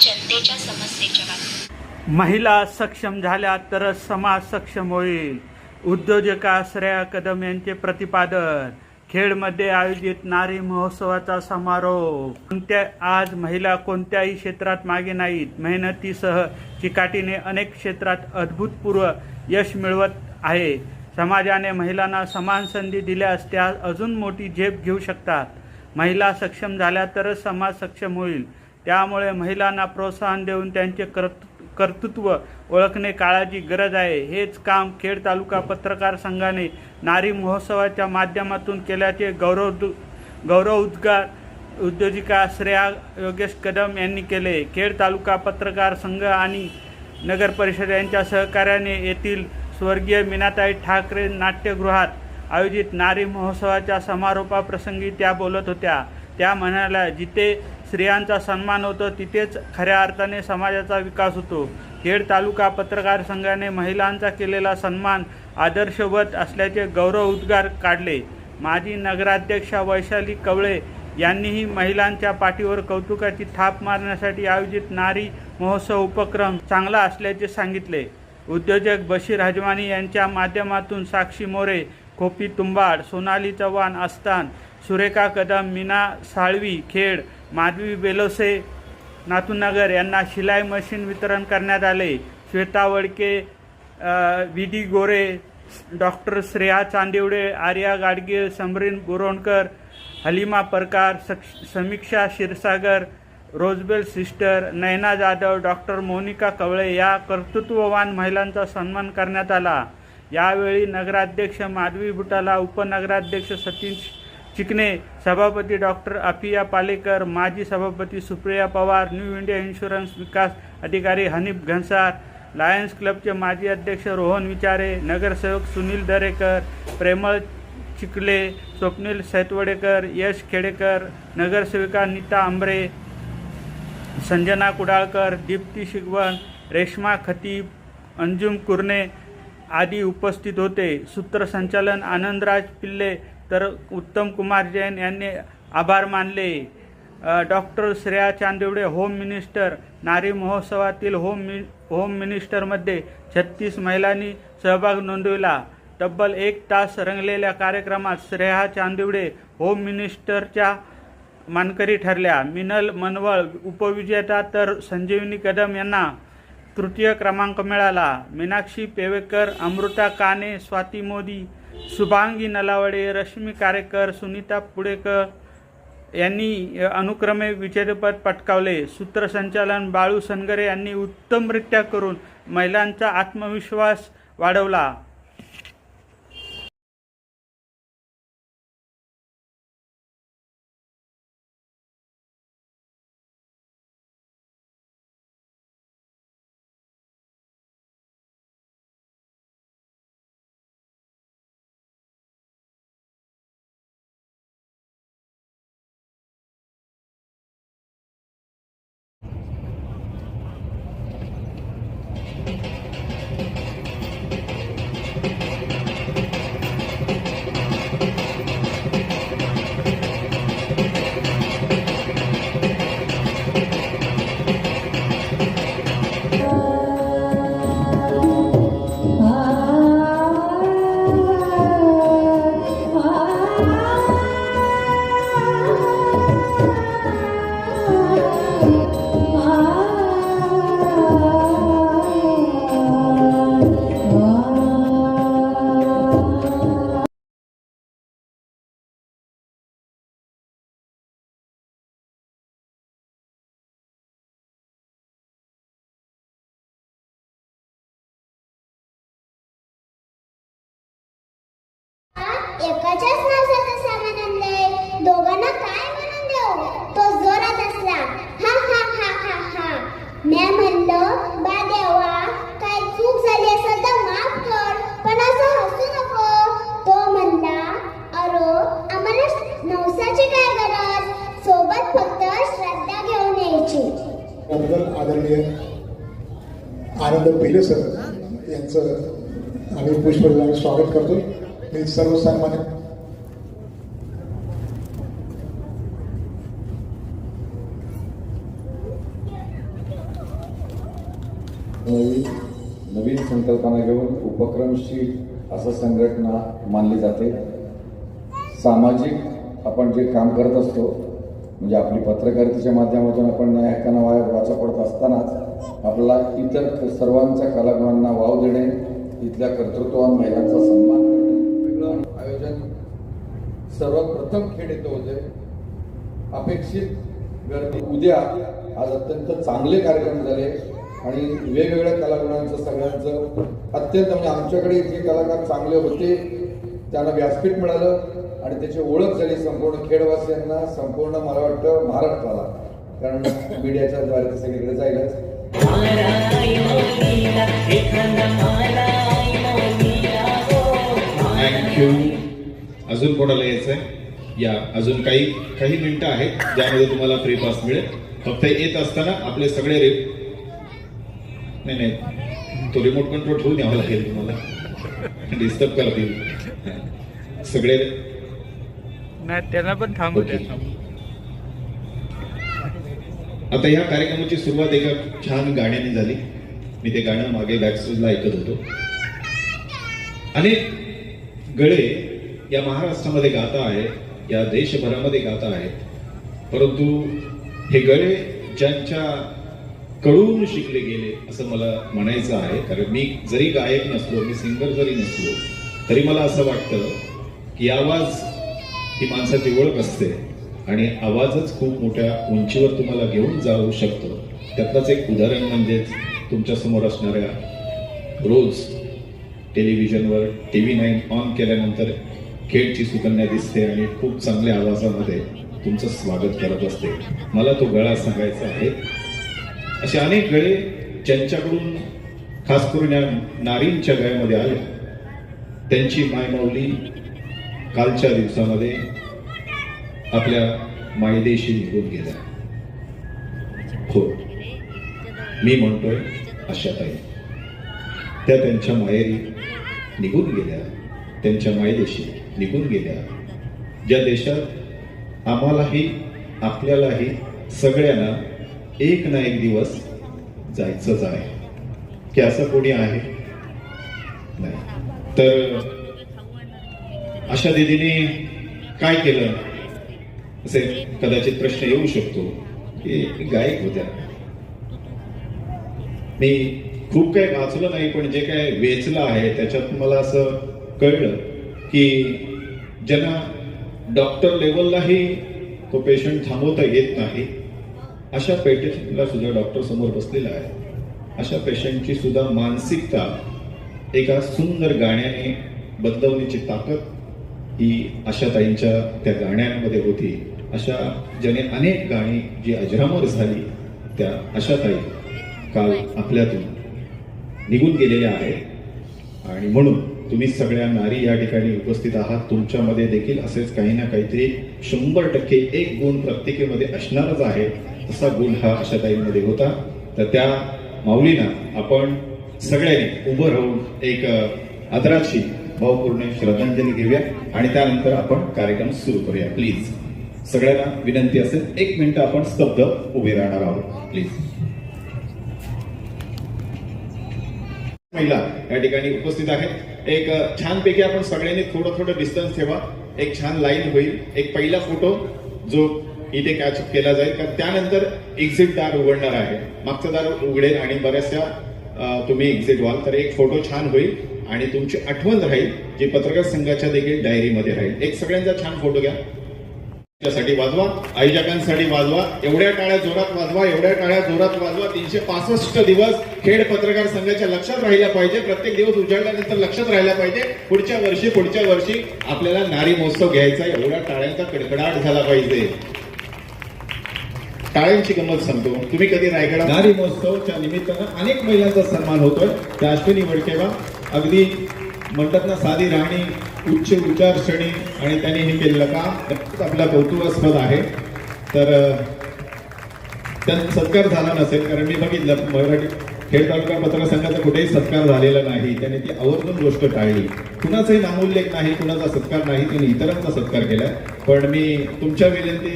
जनतेच्या समस्येच्या बातम्या। महिला सक्षम झाल्या तरच समाज सक्षम होईल, उद्योजका श्रेया कदम यांचे प्रतिपादन। खेडमध्ये आयोजित नारी महोत्सवाचा समारोप। आज महिला कोणत्याही क्षेत्रात मागे नाहीत, मेहनतीसह चिकाटीने अनेक क्षेत्रात अभूतपूर्व यश मिळवत आहे। समाजाने महिलांना समान संधी दिल्यास त्या अजून मोठी झेप घेऊ शकतात। महिला सक्षम झाल्या तरच समाज सक्षम होईल, त्यामुळे महिलांना प्रोत्साहन देऊन त्यांचे कर्तृत्व ओळखणे काळाची गरज आहे। हेच काम खेड तालुका पत्रकार संघाने नारी महोत्सवाच्या माध्यमातून केल्याचे गौरवोद्गार उद्योजिका श्रेया योगेश कदम यांनी केले। खेड तालुका पत्रकार संघ आणि नगर परिषद यांच्या सहकार्याने येथील स्वर्गीय मीनाताई ठाकरे नाट्यगृहात आयोजित नारी महोत्सवाच्या समारोपाप्रसंगी त्या बोलत होत्या। त्या म्हणाल्या, जिथे स्त्रियांचा सन्मान होतो तिथेच खऱ्या अर्थाने समाजाचा विकास होतो। खेड तालुका पत्रकार संघाने महिलांचा केलेला सन्मान आदर्शवत असल्याचे गौरव उद्गार काढले। माजी नगराध्यक्षा वैशाली कवळे यांनीही महिलांच्या पाठीवर कौतुकाची थाप मारण्यासाठी आयोजित नारी महोत्सव उपक्रम चांगला असल्याचे सांगितले। उद्योजक बशीर हजमानी यांच्या माध्यमातून साक्षी मोरे, खोपी तुंबाड, सोनाली चव्हाण आस्थान, सुरेखा कदम, मीना साळवी खेड, माधवी बेलोसे नाथूनगर यांना शिलाई मशीन वितरण करण्यात आले। श्वेता वडके, विधी गोरे, डॉक्टर श्रेया चांदिवडे, आर्या गाडगे, समरीन बोरोणकर, हलिमा परकार, समीक्षा क्षीरसागर, रोजबेल सिस्टर, नयना जाधव, डॉक्टर मोनिका कवळे या कर्तृत्ववान महिलांचा सन्मान करण्यात आला। यावेळी नगराध्यक्ष माधवी बुटाला, उपनगराध्यक्ष सतीश चिकणे, सभापती डॉक्टर अफिया पालेकर, माजी सभापती Supriya Pawar, New India insurance विकास अधिकारी हनीफ घनसार, लायन्स क्लबचे माजी अध्यक्ष रोहन विचारे, नगरसेवक सुनील दरेकर, प्रेमळ चिखले, स्वप्नील सैतवडेकर, यश खेडेकर, नगरसेविका नीता आंबरे, संजना कुडाळकर, दीप्ती शिगवण, रेश्मा खतीब, अंजुम कुर्ने आदी उपस्थित होते। सूत्रसंचालन आनंदराज पिल्ले तर उत्तम कुमार जैन यांनी आभार मानले। डॉक्टर श्रेया चांदिवडे होम मिनिस्टर, नारी महोत्सवातील होम मिनिस्टरमध्ये 36 महिलांनी सहभाग नोंदविला। तब्बल 1 तास रंगलेल्या कार्यक्रमात श्रेया चांदिवडे होम मिनिस्टरच्या मानकरी ठरल्या। मिनल मनवळ उपविजेता तर संजीवनी कदम यांना तृतीय क्रमांक मिळाला। मीनाक्षी पेवेकर, अमृता काने, स्वाती मोदी, शुभांगी नलावडे, रश्मी कारेकर, सुनीता पुडेकर यांनी अनुक्रमे विजेतेपद पटकावले। सूत्रसंचालन बाळू सनगरे यांनी उत्तमरित्या करून महिलांचा आत्मविश्वास वाढवला। एकाच्याच नावाचं सामान आणलंय, दोघांना काय म्हणून देऊ? तो जोरात असला, हा हा हा हा हा। मी म्हणलं, बा देवा, काय चूक झाली असेल तर माफ कर, पण असं हसू नको। तो म्हणला, अरे आम्हाला नवसाची काय गरज, सोबत फक्त श्रद्धा घेऊन यायची। आदरणीय आनंद पहिले सर यांचं आम्ही पुष्पगुच्छ स्वागत करतो। मी सर्व सन्मानित नवीन संकल्पना घेऊन उपक्रमशील असं संघटना मानली जाते. सामाजिक आपण जे काम करत असतो म्हणजे आपली पत्रकारितेच्या माध्यमातून आपण न्याय हक्कांना वाचा पडत असतानाच आपल्याला इतर सर्वांच्या कलागुणांना वाव देणे, इथल्या कर्तृत्ववान महिलांचा सन्मान करणे वेगळं आयोजन सर्वप्रथम खेड येथे होते. अपेक्षित गर्दी उद्या आज अत्यंत चांगले कार्यक्रम झाले आणि वेगवेगळ्या कलागुणांचं सगळ्यांचं अत्यंत म्हणजे आमच्याकडे जे कलाकार चांगले होते त्यांना व्यासपीठ मिळालं आणि त्याची ओळख झाली संपूर्ण खेडवासियांना, संपूर्ण मला वाटतं महाराष्ट्राला, कारण मीडियाच्या द्वारे ते सगळीकडे जाईलच. थँक्यू. अजून कोणाला यायचंय? या अजून काही मिनिटं आहेत ज्यामध्ये तुम्हाला फ्री पास मिळेल. फक्त येत असताना आपले सगळे नाही तो रिमोट कंट्रोल ठेवून यावं लागेल, तुम्हाला डिस्टर्ब करतील सगळे. नाही त्यांना पण थांबू द्या. आता ह्या कार्यक्रमाची सुरुवात एका छान गाण्याने झाली. मी ते गाणं मागे बॅकस्टेजला ऐकत होतो. अनेक गळे या महाराष्ट्रामध्ये गाता आहेत, या देशभरामध्ये गाता आहेत, परंतु हे गळे ज्यांच्या कडून शिकले गेले असं मला म्हणायचं आहे. कारण मी जरी गायक नसलो, मी सिंगर जरी नसलो, तरी मला असं वाटतं की आवाज ही माणसाची ओळख असते आणि आवाजच खूप मोठ्या उंचीवर तुम्हाला घेऊन जाऊ शकतो. त्यातलंच एक उदाहरण म्हणजे तुमच्या समोर असणाऱ्या रोज टेलिव्हिजनवर TV9 ऑन केल्यानंतर खेळची सुकन्या दिसते आणि खूप चांगल्या आवाजामध्ये तुमचं स्वागत करत असते. मला तो गळा सांगायचा आहे. असे अनेक गळे ज्यांच्याकडून खास करून या नारींच्या गळ्यामध्ये आले, त्यांची मायमाऊली कालच्या दिवसामध्ये आपल्या मायदेशी निघून गेल्या. हो, मी म्हणतोय आशाताई, त्या त्यांच्या माहेरी निघून गेल्या, त्यांच्या मायदेशी निघून गेल्या, ज्या देशात आम्हालाही आपल्यालाही सगळ्यांना एक ना एक दिवस जायचंच आहे. की असं कोणी आहे? नाही. तर अशा दीदीने काय केलं असे कदाचित प्रश्न येऊ शकतो. की गायक होत्या. मी खूप काही वाचलं नाही, पण जे काय वेचलं आहे त्याच्यात मला असं कळलं की ज्यांना डॉक्टर लेवललाही तो पेशंट थांबवता येत नाही, अशा पेशंटला सुद्धा डॉक्टर समोर बसलेला आहे. अशा पेशंटची सुद्धा मानसिकता एका सुंदर गाण्याने बदलवण्याची ताकद ही आशाताईंच्या त्या गाण्यांमध्ये होती. अशा ज्याने अनेक गाणी जी अजरामर झाली, त्या आशाताई काल आपल्यातून निघून गेलेल्या आहेत. आणि म्हणून तुम्ही सगळ्या नारी या ठिकाणी उपस्थित आहात. तुमच्यामध्ये देखील असेच काही ना काहीतरी 100% एक गुण प्रत्येकीमध्ये असणारच आहे. तसा गुण हा आशाताईंमध्ये होता. तर त्या माऊलींना आपण सगळ्यांनी उभं राहून एक आदराची भावपूर्ण श्रद्धांजली घेऊया आणि त्यानंतर आपण कार्यक्रम सुरू करूया. प्लीज सगळ्यांना विनंती असेल, 1 मिनिट आपण स्तब्ध उभे राहणार आहोत प्लीज. महिला या ठिकाणी उपस्थित आहेत. एक छानपैकी आपण सगळ्यांनी थोडं डिस्टन्स ठेवा. एक छान लाईन होईल. एक पहिला फोटो जो इथे कॅचअप केला जाईल, कारण त्यानंतर एक्झिट दार उघडणार आहे. मागचं दार उघडेल आणि बऱ्याचशा तुम्ही एक्झिट व्हाल. तर एक फोटो छान होईल आणि तुमची आठवण राहील, जी पत्रकार संघाच्या देखील डायरीमध्ये राहील. एक सगळ्यांचा छान फोटो घ्या. त्यासाठी वाजवा, आयोजकांसाठी वाजवा, एवढ्या टाळ्या जोरात वाजवा, एवढ्या टाळ्या जोरात वाजवा. 365 दिवस खेड पत्रकार संघाच्या लक्षात राहिला पाहिजे. प्रत्येक दिवस उजाडल्यानंतर लक्षात राहिला पाहिजे. पुढच्या वर्षी आपल्याला नारी महोत्सव घ्यायचा. एवढ्या टाळ्यांचा कडकडाट झाला पाहिजे. टाळ्यांची गंमत सांगतो. तुम्ही कधी रायगडा नारी महोत्सवच्या निमित्तानं अनेक महिलांचा सन्मान होतोय. त्या अश्विनी वडकेवा अगदी म्हणतात ना, साधी राहणी, उच्च विचारसरणी आणि त्यांनी हे केलेलं काम आपला कौतुकास्पद आहे. तर त्यांचा सत्कार झाला नसेल, कारण मी बघितलं मराठी खेड तालुका पत्रकार संघाचा कुठेही सत्कार झालेला नाही. त्याने ती आवर्जून गोष्ट टाळली. कुणाचाही नामोल्लेख नाही, कुणाचा सत्कार नाही, त्यांनी इतरांचा सत्कार केला. पण मी तुमच्या विनंती,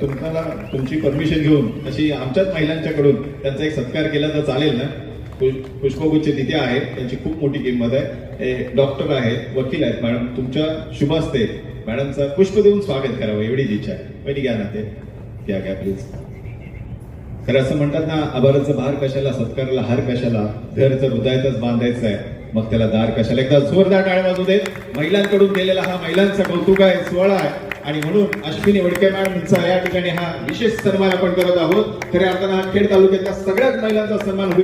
तुम्हाला तुमची परमिशन घेऊन अशी आमच्याच महिलांच्याकडून त्यांचा एक सत्कार केला तर चालेल ना? पुष्पगुच्छ तिथे आहे, त्यांची खूप मोठी किंमत आहे. हे डॉक्टर आहेत, वकील आहेत. मॅडम तुमच्या शुभ हस्ते मॅडमचं पुष्प देऊन स्वागत करावं एवढीच इच्छा आहे. पहिली घ्या ना ते, घ्या प्लीज. तर असं म्हणतात ना, आभाराचं भार कशाला, सत्काराला हार कशाला, घर जर हृदयातच बांधायचं आहे मग त्याला दार कशाला. एकदा जोरदार टाळ्या वाजू देत. महिलांकडून केलेला हा महिलांचा कौतुक आहे, सोहळा आहे आणि म्हणून अश्विनी वडके मॅडमचा या ठिकाणी हा विशेष सन्मान आपण करत आहोत. खऱ्या अर्थानं हा खेड तालुक्यातल्या सगळ्याच महिलांचा सन्मान होईल.